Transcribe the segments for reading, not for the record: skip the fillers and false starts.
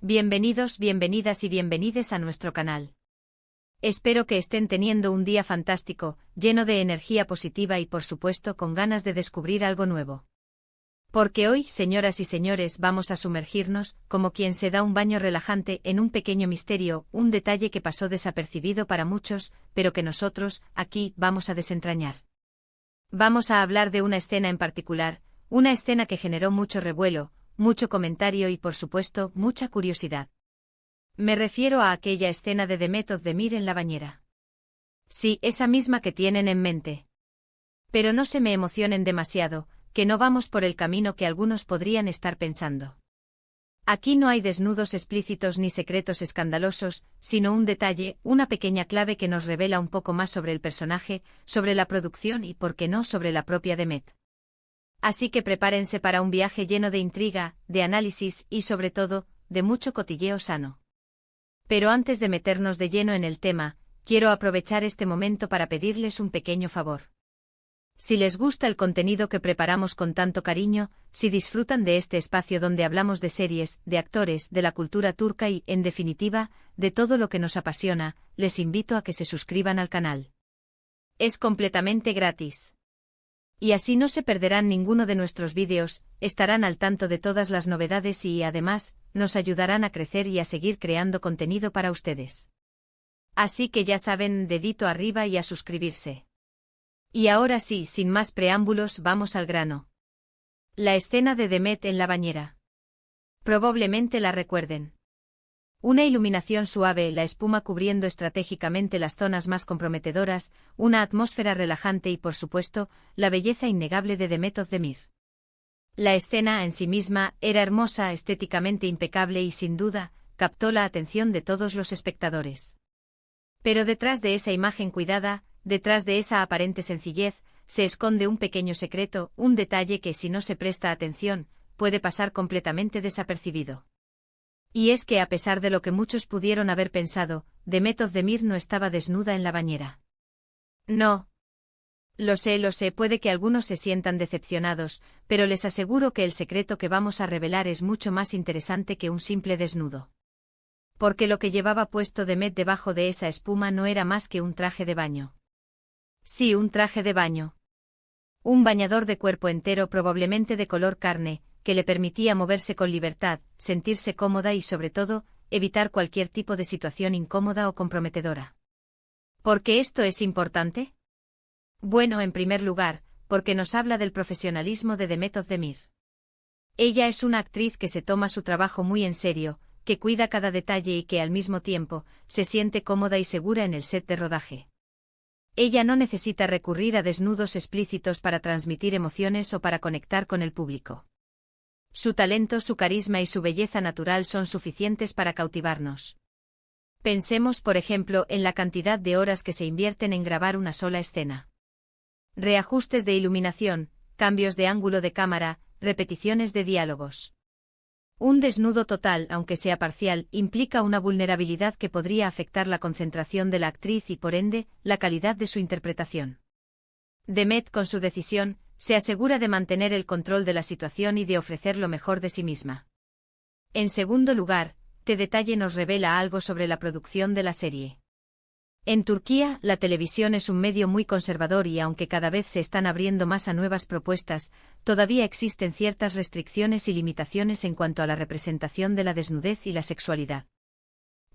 Bienvenidos, bienvenidas y bienvenides a nuestro canal. Espero que estén teniendo un día fantástico, lleno de energía positiva y por supuesto con ganas de descubrir algo nuevo. Porque hoy, señoras y señores, vamos a sumergirnos, como quien se da un baño relajante, en un pequeño misterio, un detalle que pasó desapercibido para muchos, pero que nosotros, aquí, vamos a desentrañar. Vamos a hablar de una escena en particular, una escena que generó mucho revuelo, mucho comentario y por supuesto, mucha curiosidad. Me refiero a aquella escena de Demet Özdemir en la bañera. Sí, esa misma que tienen en mente. Pero no se me emocionen demasiado, que no vamos por el camino que algunos podrían estar pensando. Aquí no hay desnudos explícitos ni secretos escandalosos, sino un detalle, una pequeña clave que nos revela un poco más sobre el personaje, sobre la producción y, por qué no, sobre la propia Demet. Así que prepárense para un viaje lleno de intriga, de análisis y, sobre todo, de mucho cotilleo sano. Pero antes de meternos de lleno en el tema, quiero aprovechar este momento para pedirles un pequeño favor. Si les gusta el contenido que preparamos con tanto cariño, si disfrutan de este espacio donde hablamos de series, de actores, de la cultura turca y, en definitiva, de todo lo que nos apasiona, les invito a que se suscriban al canal. Es completamente gratis. Y así no se perderán ninguno de nuestros vídeos, estarán al tanto de todas las novedades y, además, nos ayudarán a crecer y a seguir creando contenido para ustedes. Así que ya saben, dedito arriba y a suscribirse. Y ahora sí, sin más preámbulos, vamos al grano. La escena de Demet en la bañera. Probablemente la recuerden. Una iluminación suave, la espuma cubriendo estratégicamente las zonas más comprometedoras, una atmósfera relajante y, por supuesto, la belleza innegable de Demet Özdemir. La escena en sí misma era hermosa, estéticamente impecable y, sin duda, captó la atención de todos los espectadores. Pero detrás de esa imagen cuidada, detrás de esa aparente sencillez, se esconde un pequeño secreto, un detalle que, si no se presta atención, puede pasar completamente desapercibido. Y es que a pesar de lo que muchos pudieron haber pensado, Demet Özdemir no estaba desnuda en la bañera. No. Lo sé, puede que algunos se sientan decepcionados, pero les aseguro que el secreto que vamos a revelar es mucho más interesante que un simple desnudo. Porque lo que llevaba puesto Demet debajo de esa espuma no era más que un traje de baño. Sí, un traje de baño. Un bañador de cuerpo entero, probablemente de color carne, que le permitía moverse con libertad, sentirse cómoda y, sobre todo, evitar cualquier tipo de situación incómoda o comprometedora. ¿Por qué esto es importante? Bueno, en primer lugar, porque nos habla del profesionalismo de Demet Özdemir. Ella es una actriz que se toma su trabajo muy en serio, que cuida cada detalle y que al mismo tiempo, se siente cómoda y segura en el set de rodaje. Ella no necesita recurrir a desnudos explícitos para transmitir emociones o para conectar con el público. Su talento, su carisma y su belleza natural son suficientes para cautivarnos. Pensemos, por ejemplo, en la cantidad de horas que se invierten en grabar una sola escena. Reajustes de iluminación, cambios de ángulo de cámara, repeticiones de diálogos. Un desnudo total, aunque sea parcial, implica una vulnerabilidad que podría afectar la concentración de la actriz y, por ende, la calidad de su interpretación. Demet, con su decisión, se asegura de mantener el control de la situación y de ofrecer lo mejor de sí misma. En segundo lugar, este detalle nos revela algo sobre la producción de la serie. En Turquía, la televisión es un medio muy conservador y aunque cada vez se están abriendo más a nuevas propuestas, todavía existen ciertas restricciones y limitaciones en cuanto a la representación de la desnudez y la sexualidad.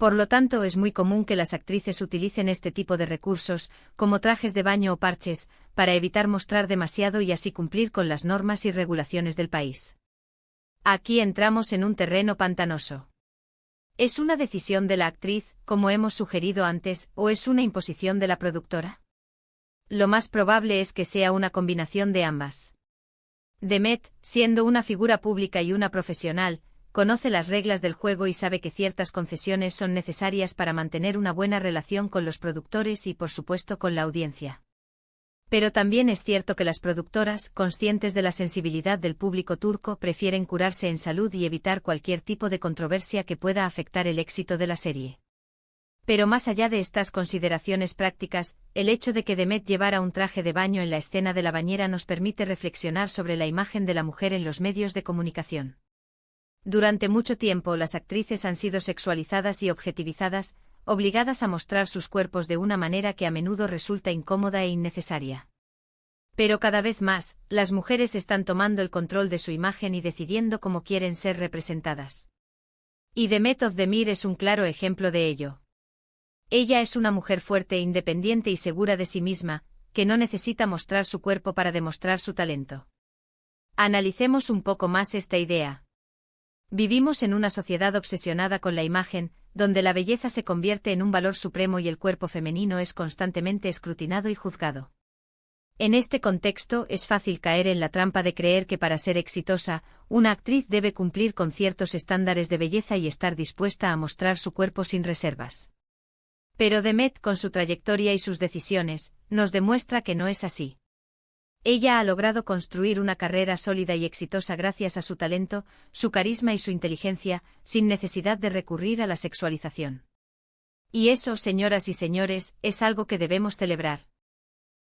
Por lo tanto, es muy común que las actrices utilicen este tipo de recursos, como trajes de baño o parches, para evitar mostrar demasiado y así cumplir con las normas y regulaciones del país. Aquí entramos en un terreno pantanoso. ¿Es una decisión de la actriz, como hemos sugerido antes, o es una imposición de la productora? Lo más probable es que sea una combinación de ambas. Demet, siendo una figura pública y una profesional, conoce las reglas del juego y sabe que ciertas concesiones son necesarias para mantener una buena relación con los productores y, por supuesto, con la audiencia. Pero también es cierto que las productoras, conscientes de la sensibilidad del público turco, prefieren curarse en salud y evitar cualquier tipo de controversia que pueda afectar el éxito de la serie. Pero más allá de estas consideraciones prácticas, el hecho de que Demet llevara un traje de baño en la escena de la bañera nos permite reflexionar sobre la imagen de la mujer en los medios de comunicación. Durante mucho tiempo las actrices han sido sexualizadas y objetivizadas, obligadas a mostrar sus cuerpos de una manera que a menudo resulta incómoda e innecesaria. Pero cada vez más, las mujeres están tomando el control de su imagen y decidiendo cómo quieren ser representadas. Y Demet Özdemir es un claro ejemplo de ello. Ella es una mujer fuerte, independiente y segura de sí misma, que no necesita mostrar su cuerpo para demostrar su talento. Analicemos un poco más esta idea. Vivimos en una sociedad obsesionada con la imagen, donde la belleza se convierte en un valor supremo y el cuerpo femenino es constantemente escrutinado y juzgado. En este contexto es fácil caer en la trampa de creer que para ser exitosa, una actriz debe cumplir con ciertos estándares de belleza y estar dispuesta a mostrar su cuerpo sin reservas. Pero Demet, con su trayectoria y sus decisiones, nos demuestra que no es así. Ella ha logrado construir una carrera sólida y exitosa gracias a su talento, su carisma y su inteligencia, sin necesidad de recurrir a la sexualización. Y eso, señoras y señores, es algo que debemos celebrar.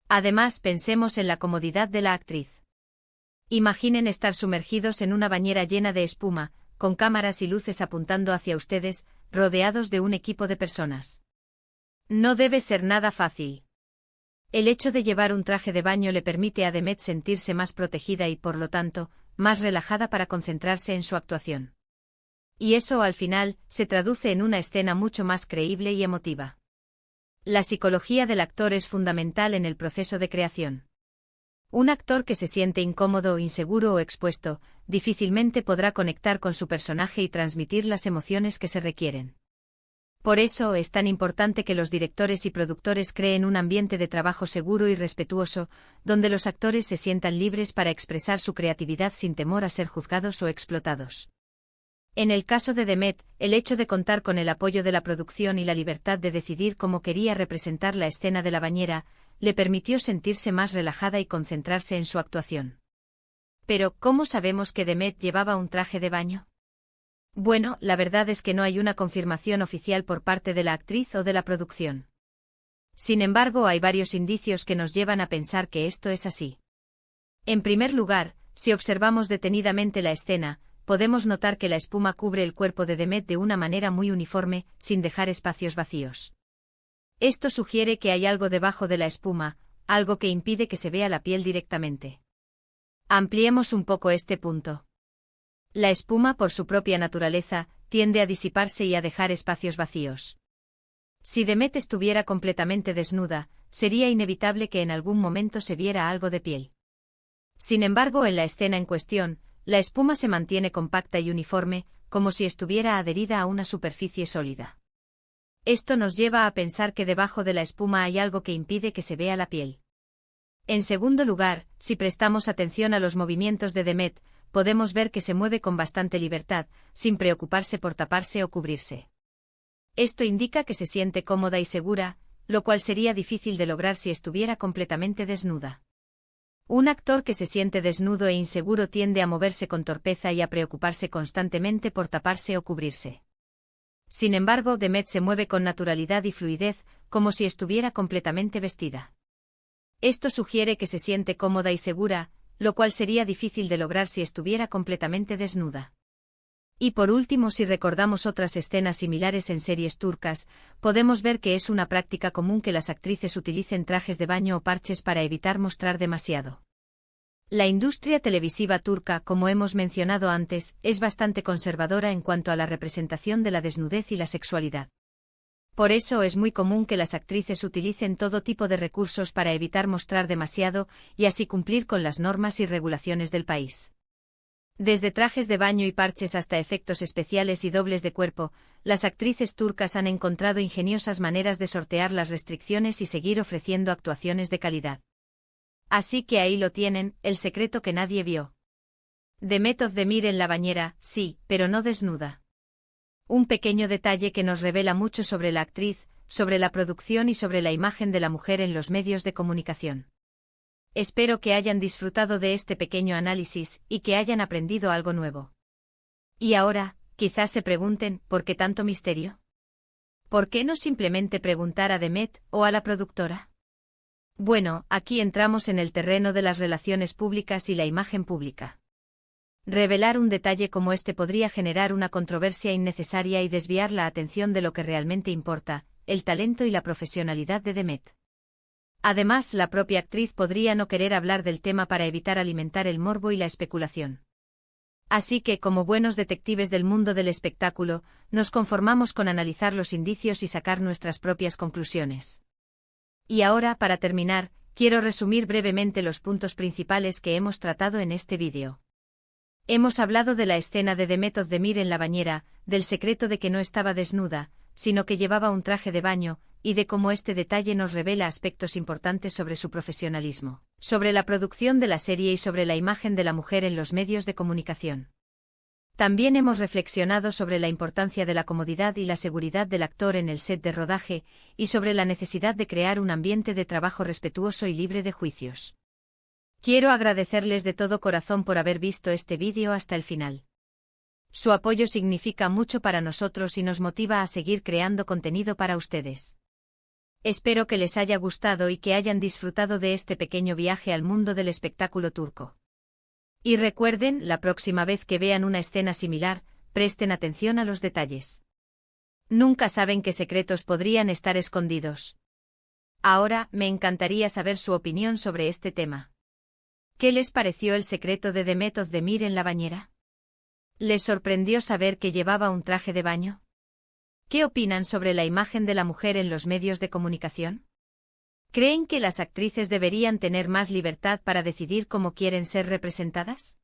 Además, pensemos en la comodidad de la actriz. Imaginen estar sumergidos en una bañera llena de espuma, con cámaras y luces apuntando hacia ustedes, rodeados de un equipo de personas. No debe ser nada fácil. El hecho de llevar un traje de baño le permite a Demet sentirse más protegida y, por lo tanto, más relajada para concentrarse en su actuación. Y eso, al final, se traduce en una escena mucho más creíble y emotiva. La psicología del actor es fundamental en el proceso de creación. Un actor que se siente incómodo, inseguro o expuesto, difícilmente podrá conectar con su personaje y transmitir las emociones que se requieren. Por eso es tan importante que los directores y productores creen un ambiente de trabajo seguro y respetuoso, donde los actores se sientan libres para expresar su creatividad sin temor a ser juzgados o explotados. En el caso de Demet, el hecho de contar con el apoyo de la producción y la libertad de decidir cómo quería representar la escena de la bañera, le permitió sentirse más relajada y concentrarse en su actuación. Pero, ¿cómo sabemos que Demet llevaba un traje de baño? Bueno, la verdad es que no hay una confirmación oficial por parte de la actriz o de la producción. Sin embargo, hay varios indicios que nos llevan a pensar que esto es así. En primer lugar, si observamos detenidamente la escena, podemos notar que la espuma cubre el cuerpo de Demet de una manera muy uniforme, sin dejar espacios vacíos. Esto sugiere que hay algo debajo de la espuma, algo que impide que se vea la piel directamente. Ampliemos un poco este punto. La espuma, por su propia naturaleza, tiende a disiparse y a dejar espacios vacíos. Si Demet estuviera completamente desnuda, sería inevitable que en algún momento se viera algo de piel. Sin embargo, en la escena en cuestión, la espuma se mantiene compacta y uniforme, como si estuviera adherida a una superficie sólida. Esto nos lleva a pensar que debajo de la espuma hay algo que impide que se vea la piel. En segundo lugar, si prestamos atención a los movimientos de Demet, podemos ver que se mueve con bastante libertad, sin preocuparse por taparse o cubrirse. Esto indica que se siente cómoda y segura, lo cual sería difícil de lograr si estuviera completamente desnuda. Un actor que se siente desnudo e inseguro tiende a moverse con torpeza y a preocuparse constantemente por taparse o cubrirse. Sin embargo, Demet se mueve con naturalidad y fluidez, como si estuviera completamente vestida. Esto sugiere que se siente cómoda y segura, lo cual sería difícil de lograr si estuviera completamente desnuda. Y por último, si recordamos otras escenas similares en series turcas, podemos ver que es una práctica común que las actrices utilicen trajes de baño o parches para evitar mostrar demasiado. La industria televisiva turca, como hemos mencionado antes, es bastante conservadora en cuanto a la representación de la desnudez y la sexualidad. Por eso es muy común que las actrices utilicen todo tipo de recursos para evitar mostrar demasiado y así cumplir con las normas y regulaciones del país. Desde trajes de baño y parches hasta efectos especiales y dobles de cuerpo, las actrices turcas han encontrado ingeniosas maneras de sortear las restricciones y seguir ofreciendo actuaciones de calidad. Así que ahí lo tienen, el secreto que nadie vio. Demet Özdemir en la bañera, sí, pero no desnuda. Un pequeño detalle que nos revela mucho sobre la actriz, sobre la producción y sobre la imagen de la mujer en los medios de comunicación. Espero que hayan disfrutado de este pequeño análisis y que hayan aprendido algo nuevo. Y ahora, quizás se pregunten, ¿por qué tanto misterio? ¿Por qué no simplemente preguntar a Demet o a la productora? Bueno, aquí entramos en el terreno de las relaciones públicas y la imagen pública. Revelar un detalle como este podría generar una controversia innecesaria y desviar la atención de lo que realmente importa, el talento y la profesionalidad de Demet. Además, la propia actriz podría no querer hablar del tema para evitar alimentar el morbo y la especulación. Así que, como buenos detectives del mundo del espectáculo, nos conformamos con analizar los indicios y sacar nuestras propias conclusiones. Y ahora, para terminar, quiero resumir brevemente los puntos principales que hemos tratado en este vídeo. Hemos hablado de la escena de Demet Özdemir en la bañera, del secreto de que no estaba desnuda, sino que llevaba un traje de baño, y de cómo este detalle nos revela aspectos importantes sobre su profesionalismo, sobre la producción de la serie y sobre la imagen de la mujer en los medios de comunicación. También hemos reflexionado sobre la importancia de la comodidad y la seguridad del actor en el set de rodaje, y sobre la necesidad de crear un ambiente de trabajo respetuoso y libre de juicios. Quiero agradecerles de todo corazón por haber visto este vídeo hasta el final. Su apoyo significa mucho para nosotros y nos motiva a seguir creando contenido para ustedes. Espero que les haya gustado y que hayan disfrutado de este pequeño viaje al mundo del espectáculo turco. Y recuerden, la próxima vez que vean una escena similar, presten atención a los detalles. Nunca saben qué secretos podrían estar escondidos. Ahora, me encantaría saber su opinión sobre este tema. ¿Qué les pareció el secreto de Demet Özdemir en la bañera? ¿Les sorprendió saber que llevaba un traje de baño? ¿Qué opinan sobre la imagen de la mujer en los medios de comunicación? ¿Creen que las actrices deberían tener más libertad para decidir cómo quieren ser representadas?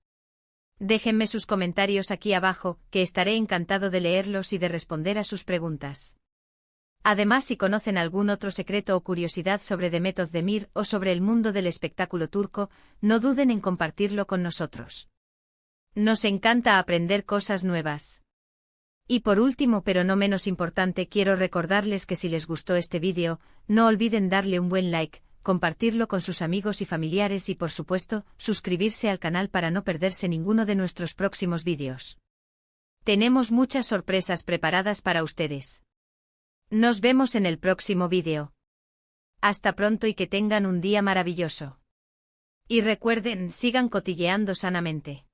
Déjenme sus comentarios aquí abajo, que estaré encantado de leerlos y de responder a sus preguntas. Además, si conocen algún otro secreto o curiosidad sobre Demet Özdemir o sobre el mundo del espectáculo turco, no duden en compartirlo con nosotros. Nos encanta aprender cosas nuevas. Y por último, pero no menos importante, quiero recordarles que si les gustó este vídeo, no olviden darle un buen like, compartirlo con sus amigos y familiares y por supuesto, suscribirse al canal para no perderse ninguno de nuestros próximos vídeos. Tenemos muchas sorpresas preparadas para ustedes. Nos vemos en el próximo vídeo. Hasta pronto y que tengan un día maravilloso. Y recuerden, sigan cotilleando sanamente.